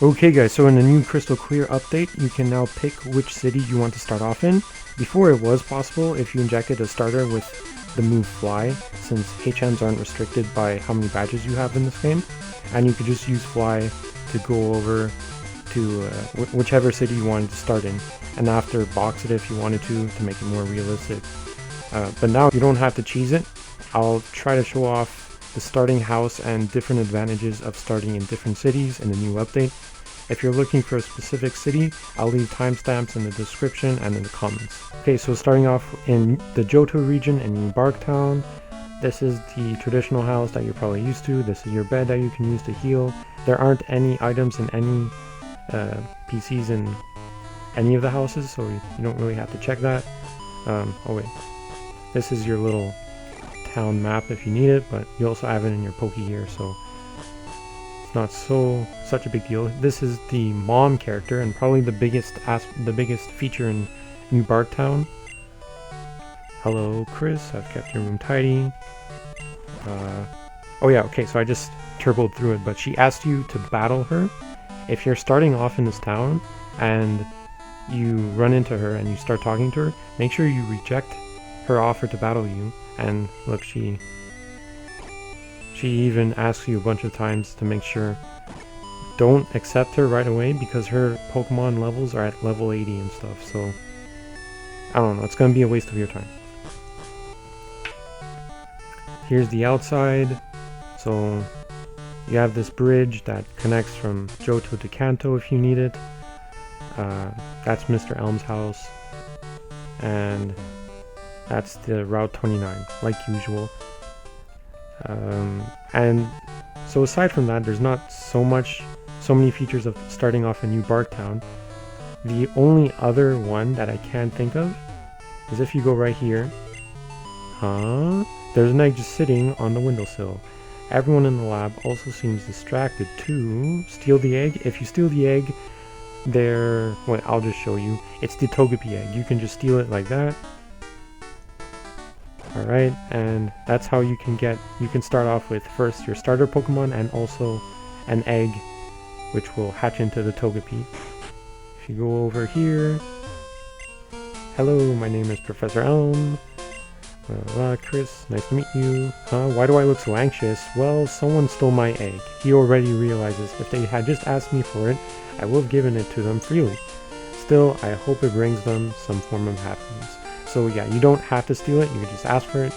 Okay guys, so in the new Crystal Clear update, you can now pick which city you want to start off in. Before it was possible if you injected a starter with the move Fly, since HMs aren't restricted by how many badges you have in this game, and you could just use Fly to go over to whichever city you wanted to start in, and after box it if you wanted to make it more realistic. But now you don't have to cheese it. I'll try to show off the starting house and different advantages of starting in different cities in the new update. If you're looking for a specific city, I'll leave timestamps in the description and in the comments. Okay, so starting off in the Johto region in New Bark Town, this is the traditional house that you're probably used to. This is your bed that you can use to heal. There aren't any items in any PCs in any of the houses, so you don't really have to check that. Oh wait, this is your little town map if you need it, but you also have it in your Poke here, so it's not such a big deal. This is the mom character and probably the biggest feature in New Bark Town. Hello Chris, I've kept your room tidy. Oh yeah, okay, so I just turboed through it, but she asked you to battle her. If you're starting off in this town and you run into her and you start talking to her, make sure you reject her offer to battle you. And look, she even asks you a bunch of times to make sure don't accept her right away, because her Pokemon levels are at level 80 and stuff, so I don't know, it's gonna be a waste of your time. Here's the outside. So you have this bridge that connects from Johto to Kanto if you need it. That's Mr. Elm's house, and that's the Route 29, like usual. And so aside from that, there's not so many features of starting off in New Bark Town. The only other one that I can think of is if you go right here. There's an egg just sitting on the windowsill. Everyone in the lab also seems distracted to steal the egg. If you steal the egg, wait, I'll just show you. It's the Togepi egg. You can just steal it like that. Alright, and that's how you can start off with first your starter Pokemon and also an egg, which will hatch into the Togepi. If you go over here, hello, my name is Professor Elm. Chris, nice to meet you. Why do I look so anxious? Well, someone stole my egg. He already realizes if they had just asked me for it, I would have given it to them freely. Still, I hope it brings them some form of happiness. So yeah, you don't have to steal it, you can just ask for it.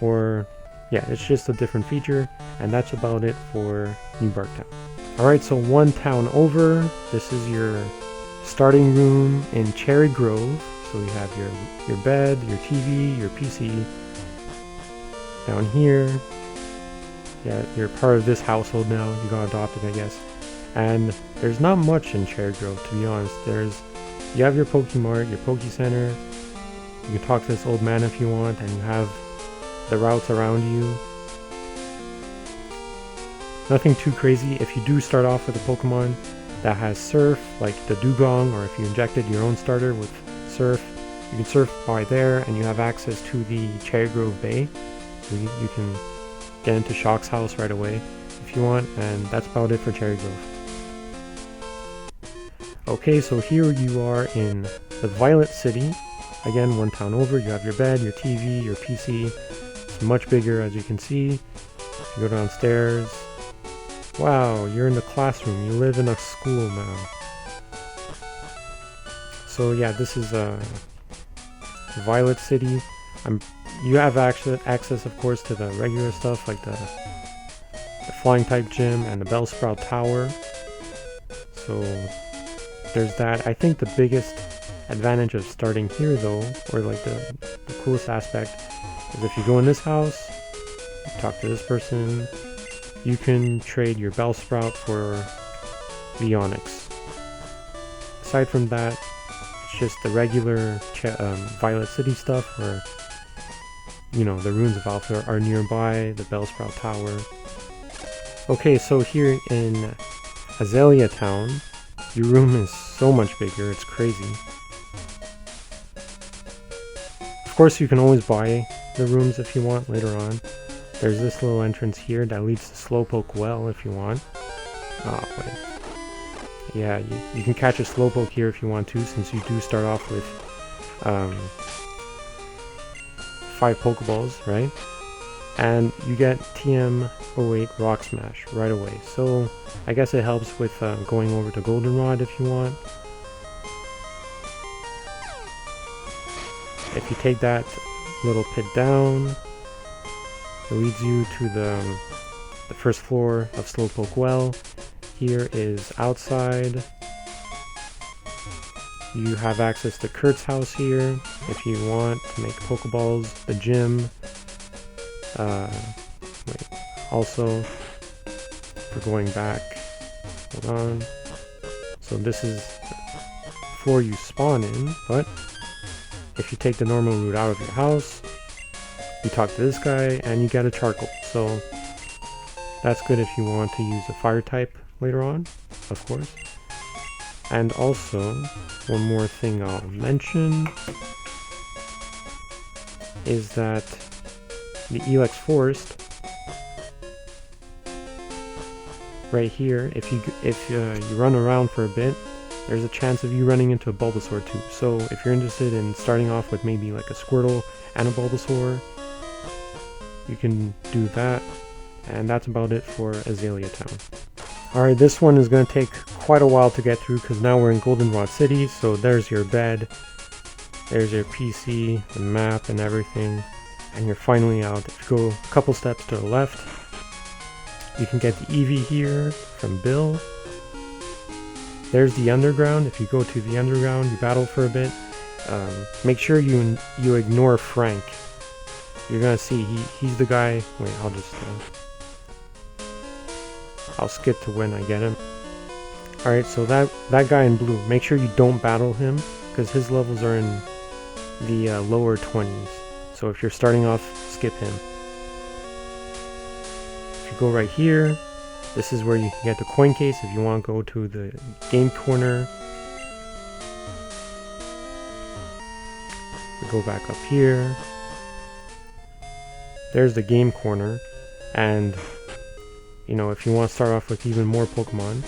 Or, yeah, it's just a different feature, and that's about it for New Bark Town. Alright, so one town over, this is your starting room in Cherrygrove. So you have your bed, your TV, your PC. Down here, yeah, you're part of this household now, you got adopted, I guess. And there's not much in Cherrygrove, to be honest. You have your Pokemart, your Poke Center. You can talk to this old man if you want, and you have the routes around you. Nothing too crazy. If you do start off with a Pokemon that has Surf, like the Dugong, or if you injected your own starter with Surf, you can surf by there, and you have access to the Cherrygrove Bay. So you can get into Shock's house right away if you want, and that's about it for Cherrygrove. Okay, so here you are in the Violet City. Again, one town over, you have your bed, your TV, your PC. It's much bigger, as you can see. You go downstairs. Wow, you're in the classroom. You live in a school now. So yeah, this is Violet City. You have access, of course, to the regular stuff like the Flying type gym and the Bellsprout Tower. So there's that. I think the biggest advantage of starting here though, or like the coolest aspect, is if you go in this house, you talk to this person, you can trade your Bellsprout for the Onix. Aside from that, it's just the regular Violet City stuff where, you know, the ruins of Alpha are nearby, the Bellsprout Tower. Okay, so here in Azalea Town, your room is so much bigger, it's crazy. Of course, you can always buy the rooms if you want later on. There's this little entrance here that leads to Slowpoke Well if you want. Oh, wait. Yeah, you can catch a Slowpoke here if you want to, since you do start off with 5 Pokeballs, right? And you get TM08 Rock Smash right away. So I guess it helps with going over to Goldenrod if you want. If you take that little pit down, it leads you to the first floor of Slowpoke Well. Here is outside. You have access to Kurt's house here if you want to make Pokeballs, the gym. Also, for going back, hold on. So this is the floor you spawn in, but if you take the normal route out of your house, you talk to this guy and you get a charcoal. So that's good if you want to use a fire type later on, of course. And also, one more thing I'll mention is that the Elex Forest right here, if you run around for a bit, there's a chance of you running into a Bulbasaur too. So if you're interested in starting off with maybe like a Squirtle and a Bulbasaur, you can do that. And that's about it for Azalea Town. Alright, this one is going to take quite a while to get through because now we're in Goldenrod City. So there's your bed, there's your PC, the map and everything. And you're finally out. If you go a couple steps to the left, you can get the Eevee here from Bill. There's the underground. If you go to the underground, you battle for a bit. Make sure you ignore Frank. You're gonna see he's the guy. Wait, I'll skip to when I get him. Alright, so that guy in blue, make sure you don't battle him because his levels are in the lower 20s. So if you're starting off, skip him. If you go right here, this is where you can get the coin case if you want to go to the game corner. We go back up here. There's the game corner, and you know, if you want to start off with even more Pokemon,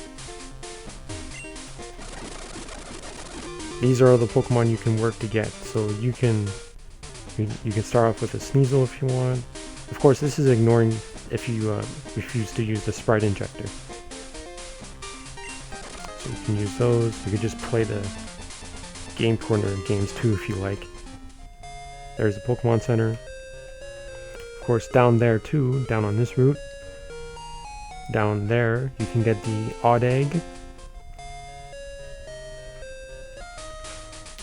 these are all the Pokemon you can work to get. So you can start off with a Sneasel if you want. Of course, this is ignoring if you refuse to use the Sprite Injector. So you can use those. You could just play the game corner games too if you like. There's the Pokemon Center. Of course, down there too, down on this route, down there, you can get the Odd Egg.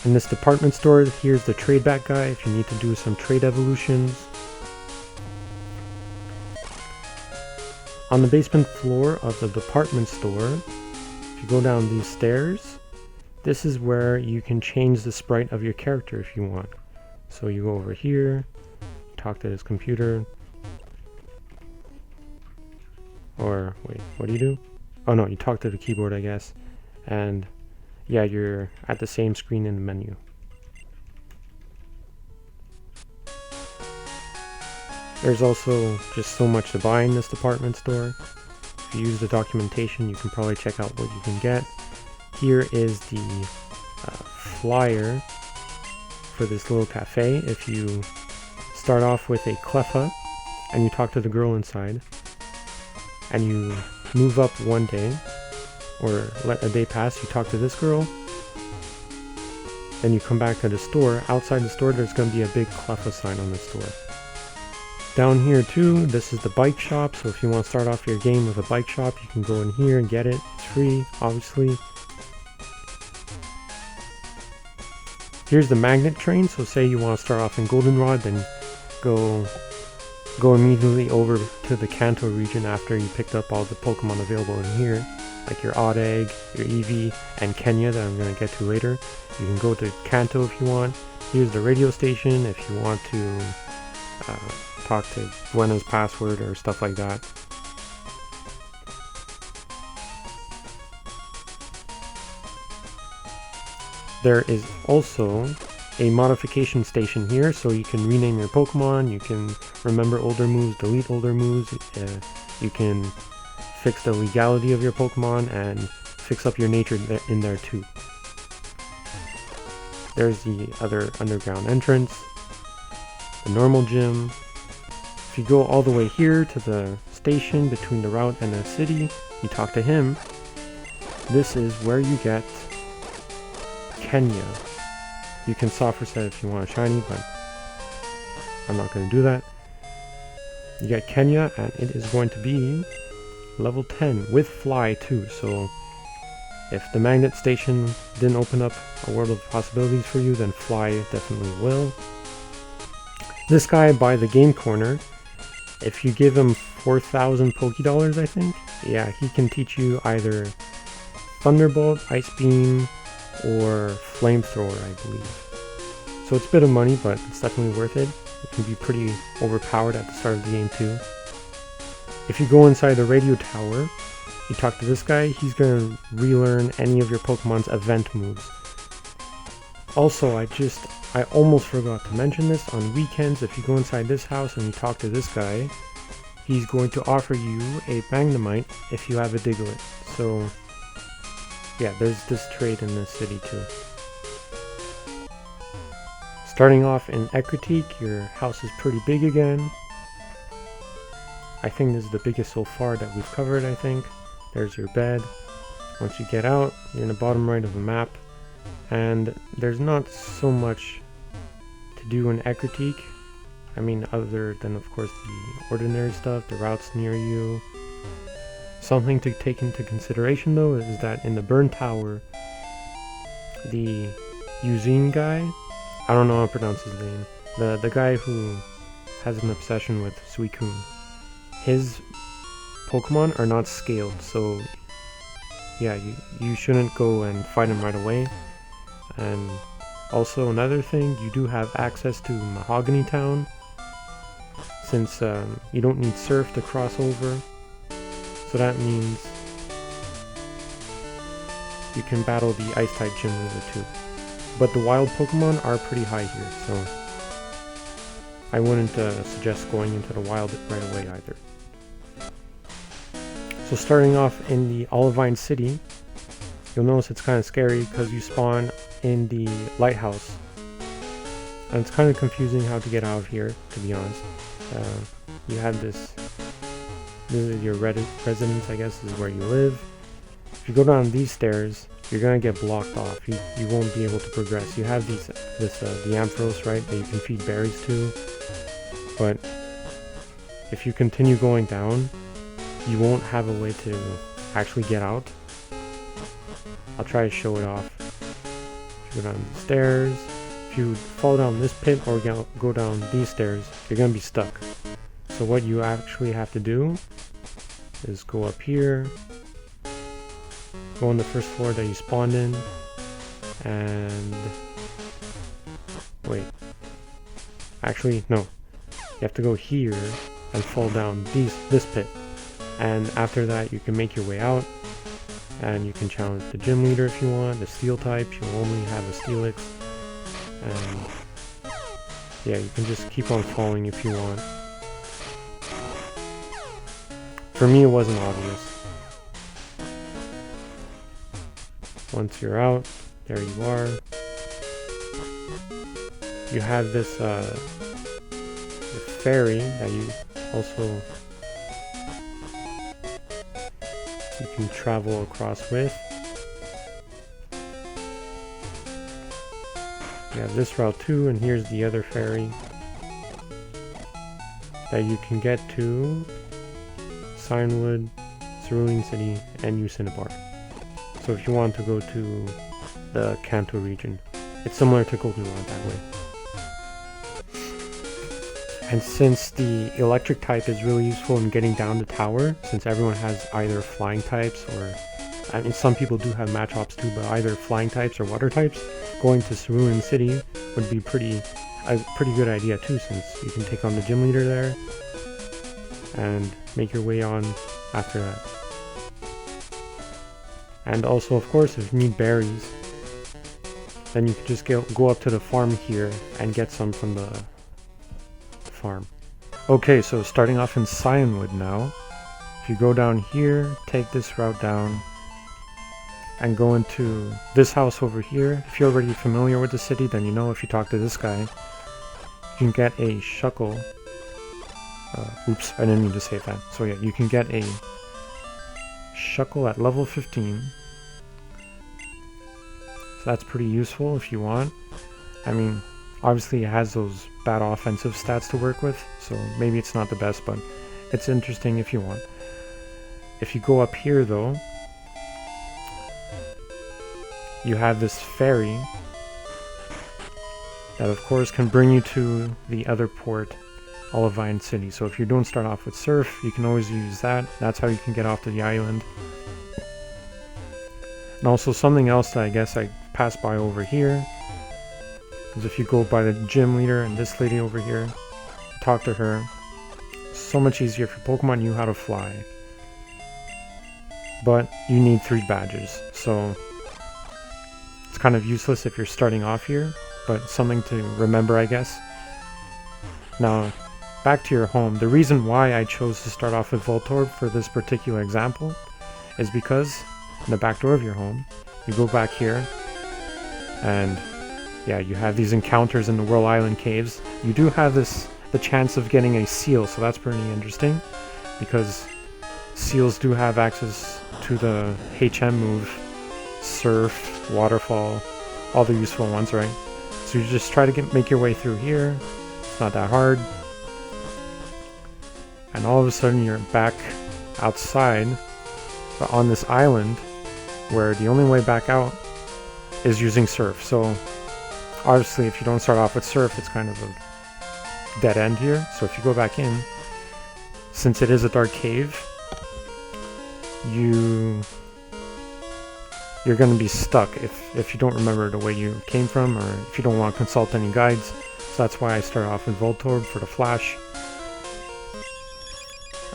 In this department store, here's the trade back guy if you need to do some trade evolutions. On the basement floor of the department store, if you go down these stairs, this is where you can change the sprite of your character if you want. So you go over here, talk to this computer, or wait, what do you do? Oh no, you talk to the keyboard, I guess, and yeah, you're at the same screen in the menu. There's also just so much to buy in this department store. If you use the documentation, you can probably check out what you can get. Here is the flyer for this little cafe. If you start off with a Cleffa and you talk to the girl inside, and you move up one day, or let a day pass, you talk to this girl, then you come back to the store. Outside the store, there's going to be a big Cleffa sign on the store. Down here too, this is the bike shop, so if you want to start off your game with a bike shop, you can go in here and get it. It's free, obviously. Here's the magnet train, so say you want to start off in Goldenrod, then go immediately over to the Kanto region after you picked up all the Pokemon available in here, like your Odd Egg, your Eevee, and Kenya that I'm going to get to later. You can go to Kanto if you want. Here's the radio station if you want to talk to Gwenna's password or stuff like that. There is also a modification station here, so you can rename your Pokemon, you can remember older moves, delete older moves, you can fix the legality of your Pokemon and fix up your nature in there too. There's the other underground entrance, the normal gym. If you go all the way here to the station between the route and the city, you talk to him. This is where you get Kenya. You can soft reset if you want a shiny, but I'm not going to do that. You get Kenya, and it is going to be level 10 with fly too. So if the magnet station didn't open up a world of possibilities for you, then fly definitely will. This guy by the game corner, if you give him 4,000 Pokédollars, I think, yeah, he can teach you either Thunderbolt, Ice Beam, or Flamethrower, I believe. So it's a bit of money, but it's definitely worth it. It can be pretty overpowered at the start of the game too. If you go inside the radio tower, you talk to this guy, he's going to relearn any of your Pokemon's event moves. Also, I almost forgot to mention this, on weekends, if you go inside this house and you talk to this guy, he's going to offer you a Magnemite if you have a Diglett. So, yeah, there's this trade in this city too. Starting off in Ecruteak, your house is pretty big again. I think this is the biggest so far that we've covered, I think. There's your bed. Once you get out, you're in the bottom right of the map. And there's not so much to do in Ecruteak. I mean, other than, of course, the ordinary stuff, the routes near you. Something to take into consideration, though, is that in the Burn Tower, the Eugene guy, I don't know how to pronounce his name, the guy who has an obsession with Suicune, his Pokemon are not scaled, so yeah, you shouldn't go and fight him right away. And also another thing, you do have access to Mahogany Town, since you don't need Surf to cross over, so that means you can battle the Ice-type gym leader too. But the wild Pokemon are pretty high here, so I wouldn't suggest going into the wild right away either. So starting off in the Olivine City, you'll notice it's kind of scary because you spawn in the lighthouse. And it's kind of confusing how to get out of here, to be honest. You have this is your residence, I guess, is where you live. If you go down these stairs, you're gonna get blocked off. You won't be able to progress. You have the Ampharos, right, that you can feed berries to, but if you continue going down, you won't have a way to actually get out. I'll try to show it off. If you go down the stairs, if you fall down this pit or go down these stairs, you're gonna be stuck. So what you actually have to do is go up here, go on the first floor that you spawned in, and wait, actually no, you have to go here and fall down this pit, and after that you can make your way out, and you can challenge the gym leader if you want. The steel type, you'll only have a Steelix, and yeah, you can just keep on falling if you want. For me, it wasn't obvious. Once you're out, there you are. You have this the ferry that you also can travel across with. You have this route too, and here's the other ferry that you can get to Cianwood, Cerulean City, and Cinnabar. So if you want to go to the Kanto region, it's similar to Goldenrod that way. And since the electric type is really useful in getting down the tower, since everyone has either flying types or, I mean, some people do have Machops too, but either flying types or water types, going to Cerulean City would be a pretty good idea too, since you can take on the gym leader there and make your way on after that. And also, of course, if you need berries, then you can just go up to the farm here and get some from the farm. Okay, so starting off in Cianwood now. If you go down here, take this route down, and go into this house over here. If you're already familiar with the city, then you know if you talk to this guy, you can get a shuckle. Oops, I didn't mean to say that. So yeah, you can get a shuckle at level 15. So that's pretty useful if you want. I mean, obviously it has those bad offensive stats to work with, so maybe it's not the best, but it's interesting if you want. If you go up here though, you have this ferry that of course can bring you to the other port, Olivine City. So if you don't start off with surf, you can always use that. That's how you can get off to the island. And also something else that I guess I passed by over here is if you go by the gym leader and this lady over here, talk to her. So much easier if your Pokemon knew how to fly. But you need 3 badges, so it's kind of useless if you're starting off here, but something to remember, I guess. Now, back to your home. The reason why I chose to start off with Voltorb for this particular example is because in the back door of your home, you go back here, and yeah, you have these encounters in the Whirl Island caves. You do have the chance of getting a seal, so that's pretty interesting, because seals do have access to the HM move, Surf, Waterfall, all the useful ones, right? So you just try to make your way through here. It's not that hard. And all of a sudden you're back outside, but on this island, where the only way back out is using Surf. So obviously if you don't start off with Surf, it's kind of a dead end here. So if you go back in, since it is a dark cave, you're going to be stuck if you don't remember the way you came from, or if you don't want to consult any guides. So that's why I start off with Voltorb for the Flash.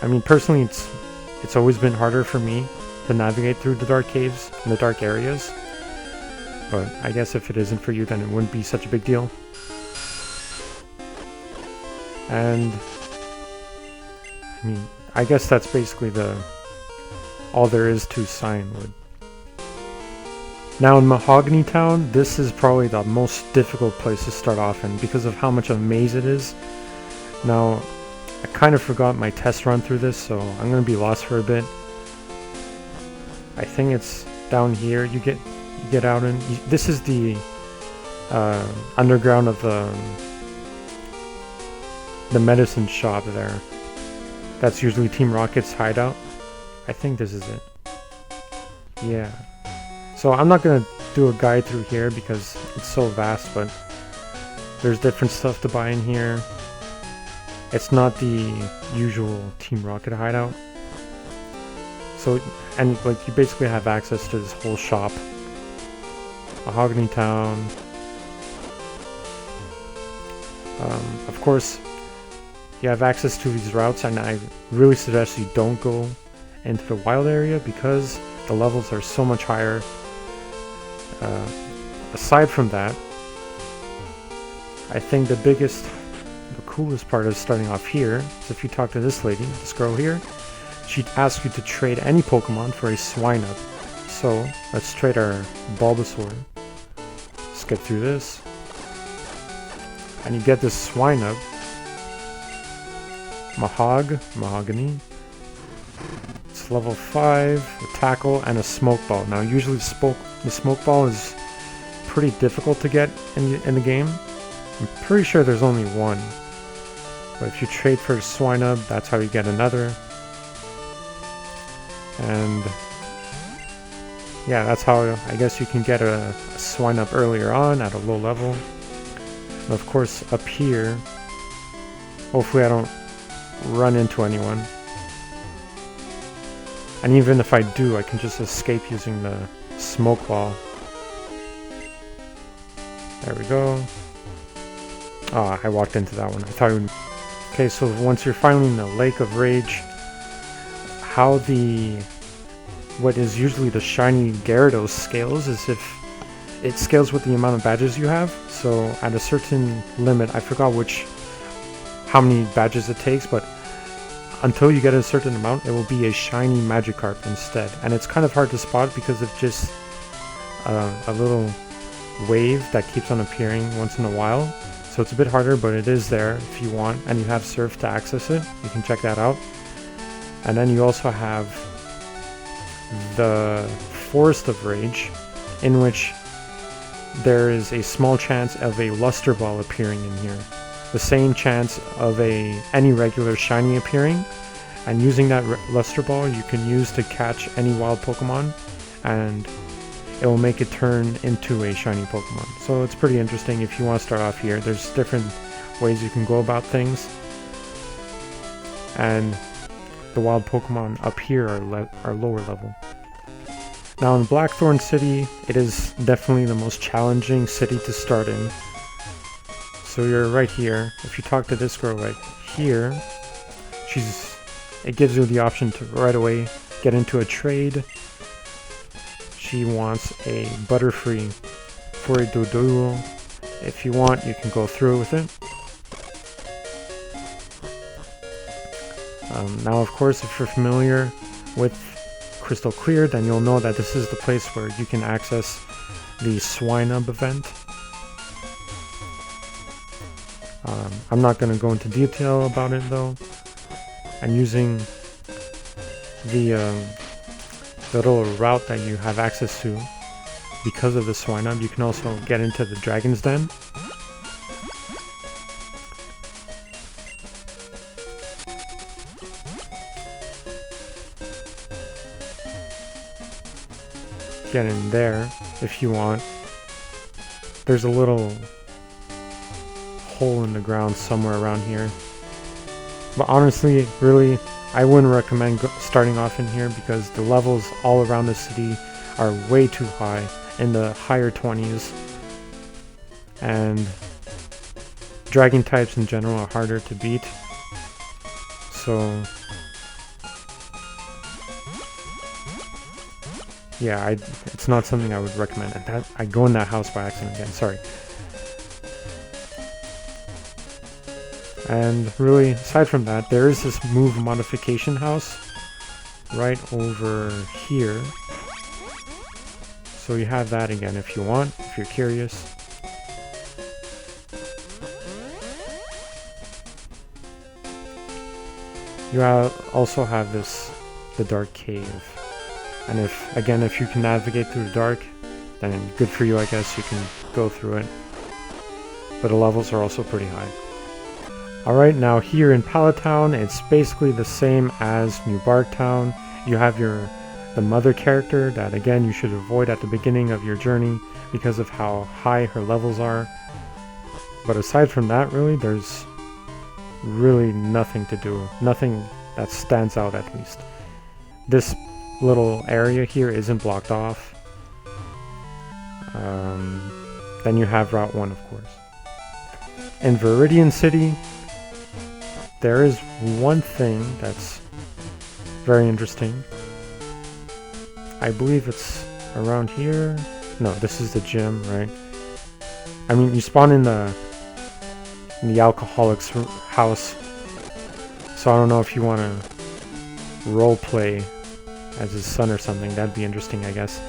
I mean, personally, it's always been harder for me to navigate through the dark caves and the dark areas, but I guess if it isn't for you, then it wouldn't be such a big deal. And I mean, I guess that's basically all there is to Cianwood. Now in Mahogany Town, this is probably the most difficult place to start off in because of how much of a maze it is. Now, I kind of forgot my test run through this, so I'm going to be lost for a bit. I think it's down here. You get out in. This is the underground of the medicine shop there. That's usually Team Rocket's hideout. I think this is it. Yeah. So I'm not going to do a guide through here because it's so vast, but there's different stuff to buy in here. It's not the usual Team Rocket hideout. So, and like you basically have access to this whole shop. Mahogany Town. Of course, you have access to these routes, and I really suggest you don't go into the wild area because the levels are so much higher. Aside from that, I think the coolest part of starting off here is if you talk to this lady, this girl here, she'd ask you to trade any Pokemon for a Swinub. So let's trade our Bulbasaur. Let's get through this. And you get this Swinub, Mahogany. It's level 5, a Tackle, and a Smoke Ball. Now usually the Smoke Ball is pretty difficult to get in the game. I'm pretty sure there's only one. But if you trade for a Swinub, that's how you get another. And yeah, that's how I guess you can get a Swinub earlier on at a low level. And of course up here, hopefully I don't run into anyone. And even if I do, I can just escape using the Smoke Ball. There we go. Ah, I walked into that one. I thought it would... Okay, so once you're finally in the Lake of Rage, how what is usually the shiny Gyarados scales is if it scales with the amount of badges you have. So at a certain limit, I forgot how many badges it takes, but until you get a certain amount, it will be a shiny Magikarp instead. And it's kind of hard to spot because a little wave that keeps on appearing once in a while. So it's a bit harder, but it is there if you want, and you have surf to access it. You can check that out. And then you also have the Forest of Rage, in which there is a small chance of a luster ball appearing in here. The same chance of any regular shiny appearing, and using that luster ball you can use to catch any wild Pokemon, and it will make it turn into a shiny Pokemon. So it's pretty interesting if you want to start off here. There's different ways you can go about things, and the wild Pokemon up here are lower level. Now in Blackthorn City, it is definitely the most challenging city to start in. So you're right here. If you talk to this girl right here, it gives you the option to right away get into a trade. She wants a Butterfree for a Doduo. If you want, you can go through with it. Now, of course, if you're familiar with Crystal Clear, then you'll know that this is the place where you can access the Swinub event. I'm not going to go into detail about it though. And using the little route that you have access to because of the Swinub, you can also get into the Dragon's Den. Get in there if you want. There's a little hole in the ground somewhere around here. But honestly, really, I wouldn't recommend starting off in here because the levels all around the city are way too high, in the higher 20s. And dragon types in general are harder to beat. So yeah, it's not something I would recommend. And I go in that house by accident again, sorry. And really, aside from that, there is this move modification house right over here. So you have that again if you want, if you're curious. You also have the Dark Cave. And if you can navigate through the dark, then good for you, I guess. You can go through it. But the levels are also pretty high. Alright, now here in Pallet Town, it's basically the same as New Bark Town. You have the mother character that, again, you should avoid at the beginning of your journey because of how high her levels are. But aside from that, really, there's really nothing to do. Nothing that stands out, at least. This little area here isn't blocked off. Then you have Route 1, of course. In Viridian City, there is one thing that's very interesting. I believe it's around here. No, this is the gym, right? I mean, you spawn in the alcoholic's house. So I don't know if you want to roleplay as his son or something. That'd be interesting, I guess.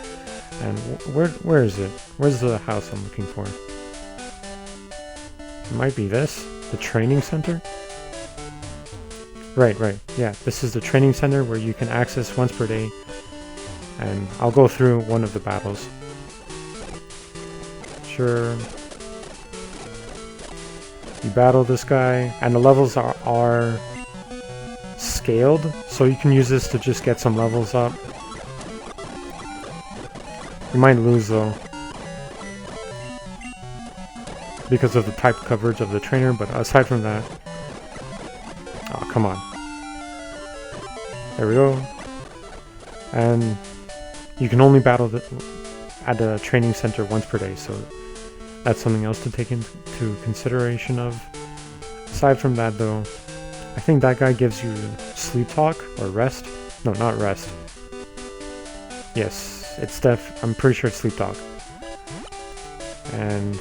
And where is it? Where's the house I'm looking for? It might be this, the training center. Right, yeah, this is the training center where you can access once per day, and I'll go through one of the battles. Sure. You battle this guy, and the levels are scaled, so you can use this to just get some levels up. You might lose though, because of the type coverage of the trainer, but aside from that, oh, come on. There we go. And you can only battle at the training center once per day, so that's something else to take into consideration of. Aside from that though, I think that guy gives you sleep talk or rest. No, not rest. Yes, I'm pretty sure it's sleep talk. And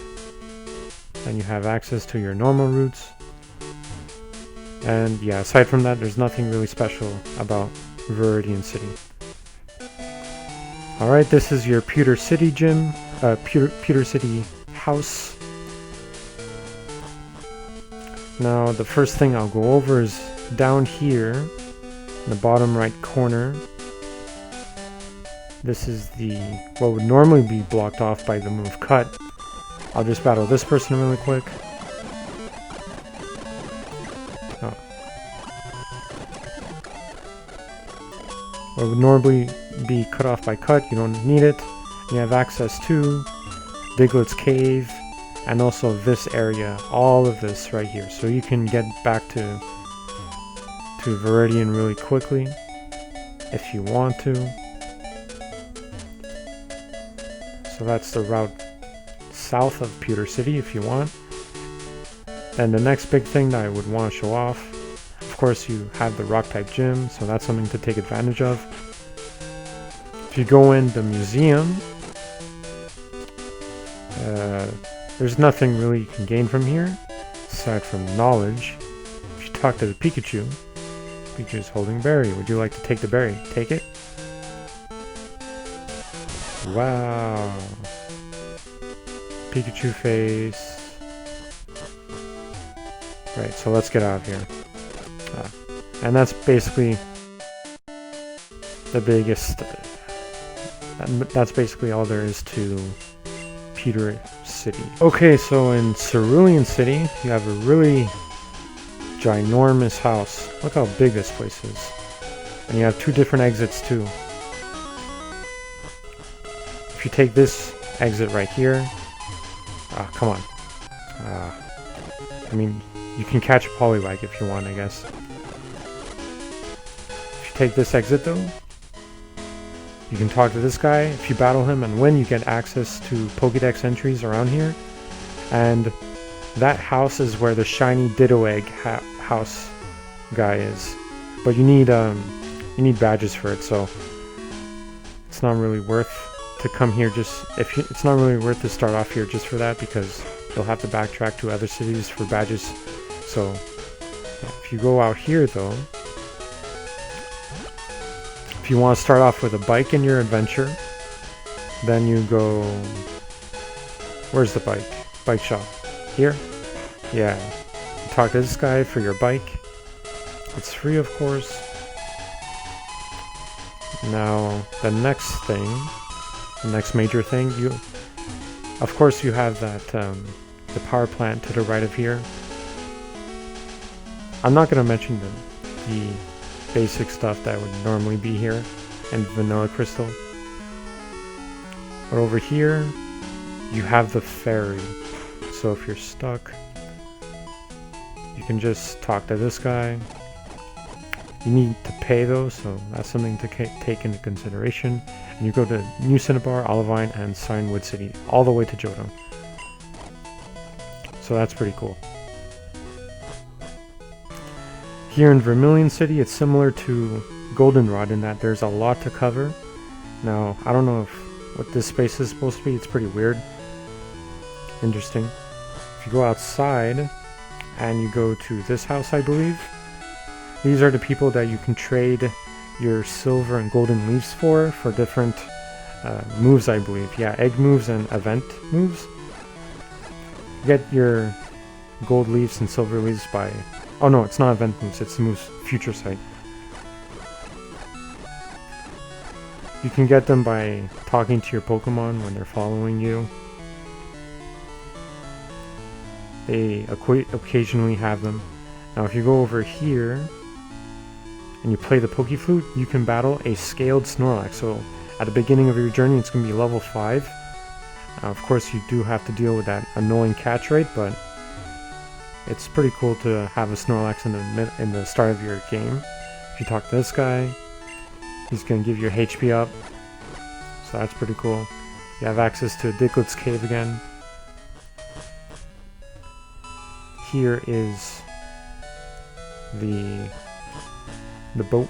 then you have access to your normal routes. And yeah, aside from that, there's nothing really special about Viridian City. Alright, this is your Pewter City gym, Pewter City house. Now, the first thing I'll go over is down here, in the bottom right corner. This is what would normally be blocked off by the move cut. I'll just battle this person really quick. Oh. What would normally be cut off by cut, you don't need it. You have access to Diglett's Cave, and also this area, all of this right here. So you can get back to Viridian really quickly, if you want to. So that's the route south of Pewter City if you want. And the next big thing that I would want to show off, of course you have the rock type gym, so that's something to take advantage of. If you go in the museum, there's nothing really you can gain from here, aside from knowledge. If you talk to the Pikachu is holding berry. Would you like to take the berry? Take it. Wow. Pikachu face. Right, so let's get out of here. And that's basically the biggest... that's basically all there is to Pewter City. Okay, so in Cerulean City, you have a really ginormous house. Look how big this place is. And you have two different exits too. If you take this exit right here... come on. I mean, you can catch a Poliwag if you want, I guess. If you take this exit though, you can talk to this guy. If you battle him and win, you get access to Pokédex entries around here. And that house is where the shiny Ditto Egg house guy is. But you need badges for it, so it's not really worth to come here it's not really worth to start off here just for that, because you'll have to backtrack to other cities for badges. So if you go out here though, if you want to start off with a bike in your adventure, then you go... Where's the bike? Bike shop. Here? Yeah. You talk to this guy for your bike. It's free, of course. Now, the next thing, the next major thing, of course you have that, the power plant to the right of here. I'm not going to mention the basic stuff that would normally be here and Vanilla Crystal. But over here, you have the ferry. So if you're stuck, you can just talk to this guy. You need to pay though, so that's something to take into consideration. And you go to New Cinnabar, Olivine, and Cianwood City, all the way to Johto. So that's pretty cool. Here in Vermilion City, it's similar to Goldenrod in that there's a lot to cover. Now, I don't know what this space is supposed to be. It's pretty weird. Interesting. If you go outside and you go to this house, I believe, these are the people that you can trade your silver and golden leaves for different moves, I believe. Yeah, egg moves and event moves. You get your gold leaves and silver leaves by... Oh no, it's not event moves, it's the moves future sight. You can get them by talking to your Pokemon when they're following you. They occasionally have them. Now if you go over here and you play the Pokeflute, you can battle a scaled Snorlax. So at the beginning of your journey, it's going to be level 5. Of course, you do have to deal with that annoying catch rate, but it's pretty cool to have a Snorlax in the start of your game. If you talk to this guy, he's going to give your HP up. So that's pretty cool. You have access to Diglett's Cave again. Here is the boat.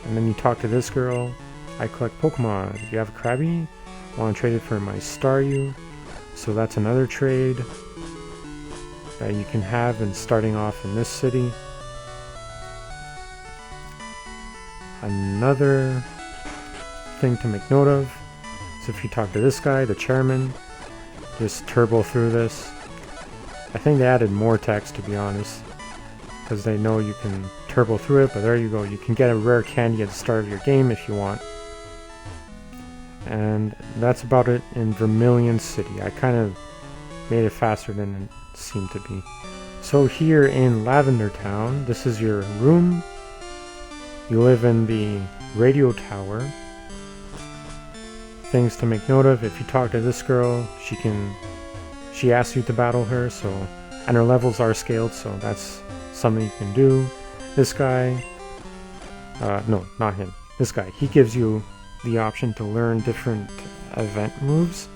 And then you talk to this girl. I collect Pokemon. You have a Krabby? Want to trade it for my Staryu? So that's another trade that you can have in starting off in this city. thing to make note of. So if you talk to this guy, the chairman, just turbo through this. I think they added more text, to be honest, because they know you can turbo through it, but there you go. You can get a rare candy at the start of your game if you want. And that's about it in Vermilion City. I kind of made it faster than it seemed to be. So here in Lavender Town, this is your room. You live in the radio tower. Things to make note of: if you talk to this girl, she asks you to battle her, and her levels are scaled, so that's something you can do. This guy, no, not him. This guy, he gives you the option to learn different event moves,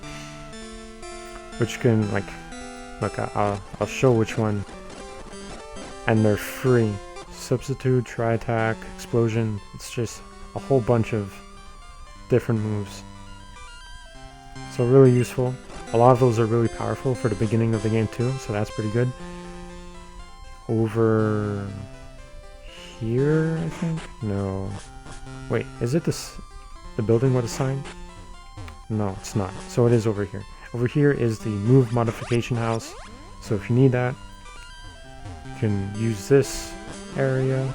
which can, like, look, I'll show which one, and they're free. Substitute, try attack, explosion. It's just a whole bunch of different moves. So really useful. A lot of those are really powerful for the beginning of the game too, so that's pretty good. Over here, I think? No. Wait, is it the building with a sign? No, it's not. So it is over here. Over here is the move modification house. So if you need that, you can use this area.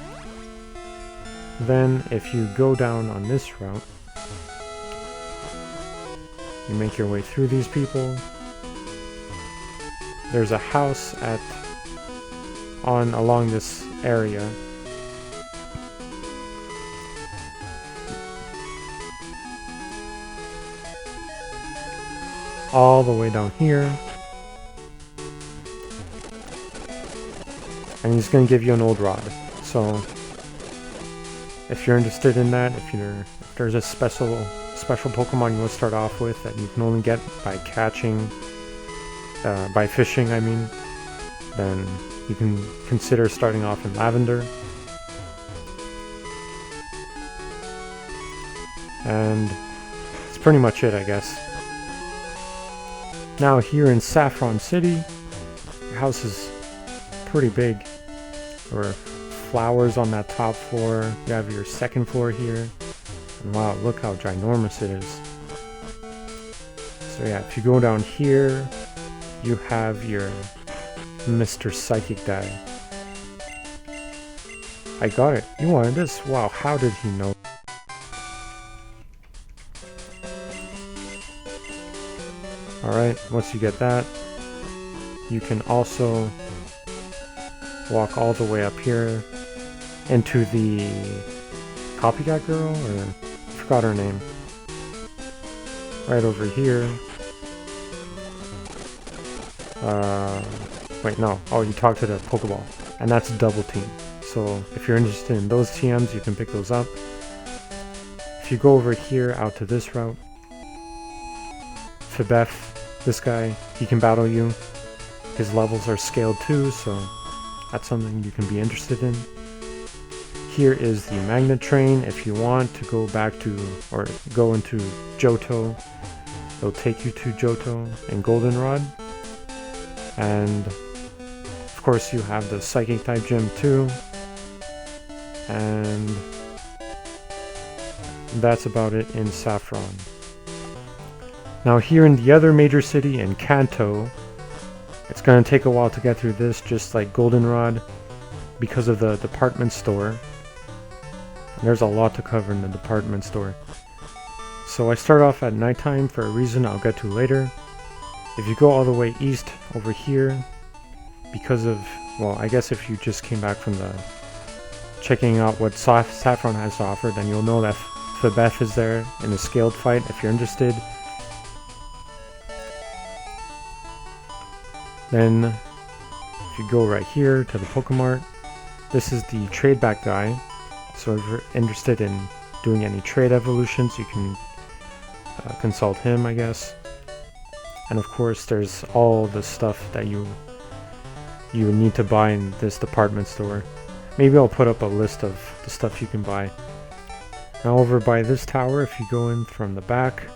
Then if you go down on this route, you make your way through these people. There's a house along this area. All the way down here. And he's going to give you an old rod. So if you're interested in that, if there's a special Pokemon you want to start off with that you can only get by catching, by fishing, I mean, then you can consider starting off in Lavender. And that's pretty much it, I guess. Now here in Saffron City, your house is pretty big. There are flowers on that top floor. You have your second floor here. And wow, look how ginormous it is. So yeah, if you go down here, you have your Mr. Psychic guy. I got it. You wanted this? Wow, how did he know? Alright, once you get that, you can also walk all the way up here into the copycat girl, or I forgot her name. Right over here. Wait, no. Oh, you talk to the Pokeball. And that's double team. So if you're interested in those TMs, you can pick those up. If you go over here out to this route, Fibef, this guy, he can battle you. His levels are scaled too, so that's something you can be interested in. Here is the magnet train. If you want to go back to, or go into Johto, it'll take you to Johto and Goldenrod. And of course you have the Psychic type gym too. And that's about it in Saffron. Now here in the other major city, in Kanto, it's going to take a while to get through this, just like Goldenrod, because of the department store. And there's a lot to cover in the department store. So I start off at nighttime for a reason I'll get to later. If you go all the way east over here, because of, well, I guess if you just came back from the checking out what Saffron has to offer, then you'll know that Fibef is there in a scaled fight if you're interested. Then if you go right here to the Pokemart, this is the trade back guy. So if you're interested in doing any trade evolutions, you can consult him, I guess. And of course there's all the stuff that you need to buy in this department store. Maybe I'll put up a list of the stuff you can buy. Now over by this tower, if you go in from the back,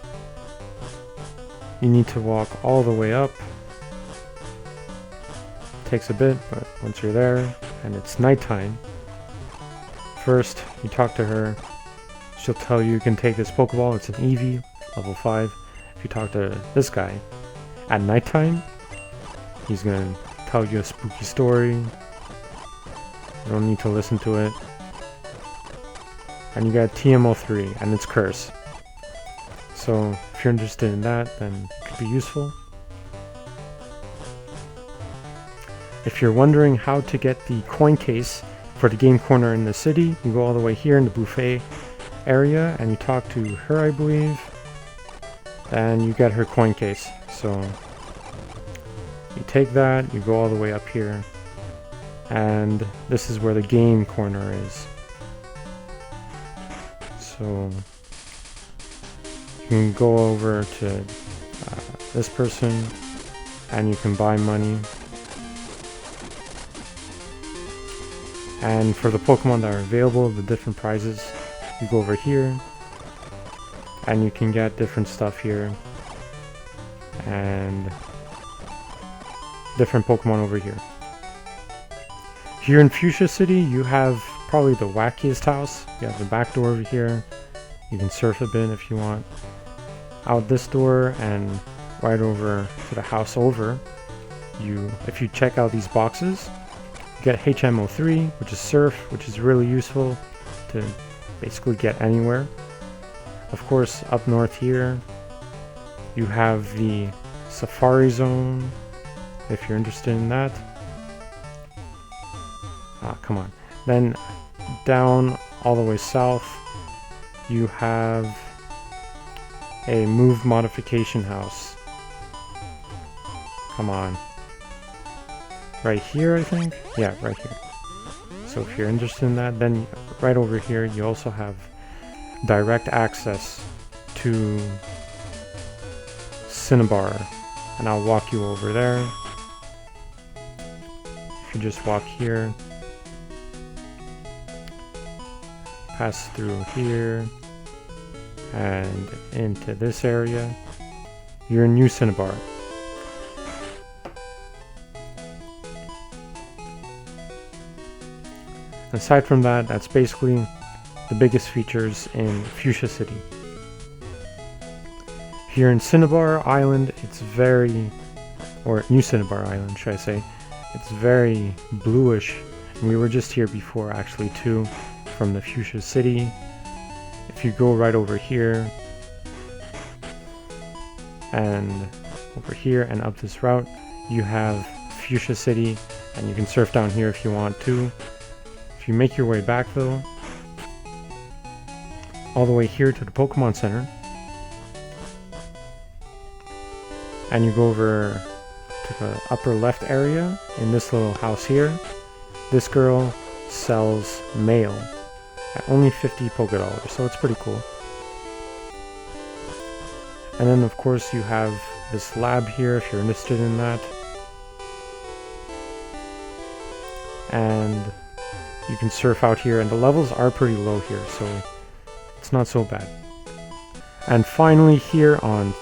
you need to walk all the way up. Takes a bit, but once you're there and it's nighttime, first you talk to her. she'll tell you can take this Pokeball. It's an Eevee, level 5. If you talk to this guy at nighttime, he's gonna tell you a spooky story. You don't need to listen to it. And you got TMO3 and its curse. So if you're interested in that, then it could be useful. If you're wondering how to get the coin case for the game corner in the city, you go all the way here in the buffet area and you talk to her, I believe. And you get her coin case. So you take that, you go all the way up here. And this is where the game corner is. So you can go over to this person and you can buy money. And for the Pokemon that are available, the different prizes, you go over here and you can get different stuff here and different Pokemon over here. Here in Fuschia City, you have probably the wackiest house. You have the back door over here. You can surf a bit if you want. Out this door and right over to the house over, if you check out these boxes, you get HMO3, which is surf, which is really useful to basically get anywhere. Of course, up north here, you have the Safari Zone, if you're interested in that. Come on. Then down all the way south, you have a move modification house. Come on. Right here, I think? Yeah, right here. So if you're interested in that, then right over here, you also have direct access to Cinnabar. And I'll walk you over there. If you just walk here, pass through here and into this area, you're in New Cinnabar. Aside from that, that's basically the biggest features in Fuschia City. Here in Cinnabar Island, or New Cinnabar Island, should I say, it's very bluish. And we were just here before, actually, too, from the Fuschia City. If you go right over here, and over here, and up this route, you have Fuschia City, and you can surf down here if you want to. If you make your way back, though, all the way here to the Pokemon Center, and you go over to the upper left area in this little house here, this girl sells mail at only 50 Pokédollars, so it's pretty cool. And then of course you have this lab here if you're interested in that. And you can surf out here, and the levels are pretty low here, so it's not so bad. And finally here on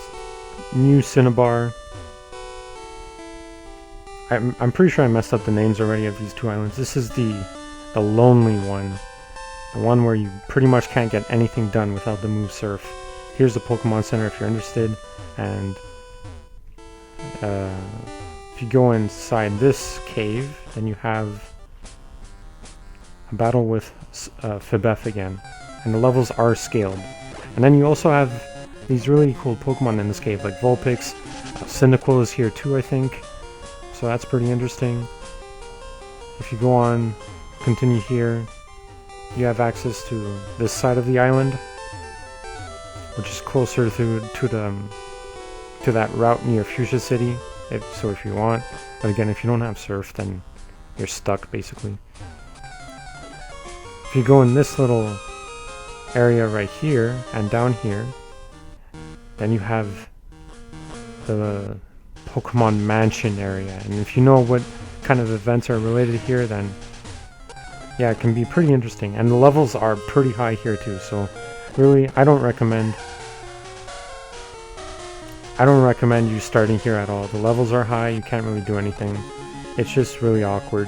New Cinnabar, I'm pretty sure I messed up the names already of these two islands. This is the lonely one. The one where you pretty much can't get anything done without the move surf. Here's the Pokemon Center if you're interested. And if you go inside this cave, then you have a battle with Fibef again. And the levels are scaled. And then you also have these really cool Pokemon in this cave, like Vulpix. Cyndaquil is here too, I think. So that's pretty interesting. If you go on, continue here, you have access to this side of the island, which is closer to that route near Fuschia City. If you want, but again, if you don't have surf, then you're stuck basically. If you go in this little area right here and down here, then you have the Pokemon Mansion area, and if you know what kind of events are related here, then yeah, it can be pretty interesting. And the levels are pretty high here too, so really I don't recommend you starting here at all. The levels are high, you can't really do anything. It's just really awkward.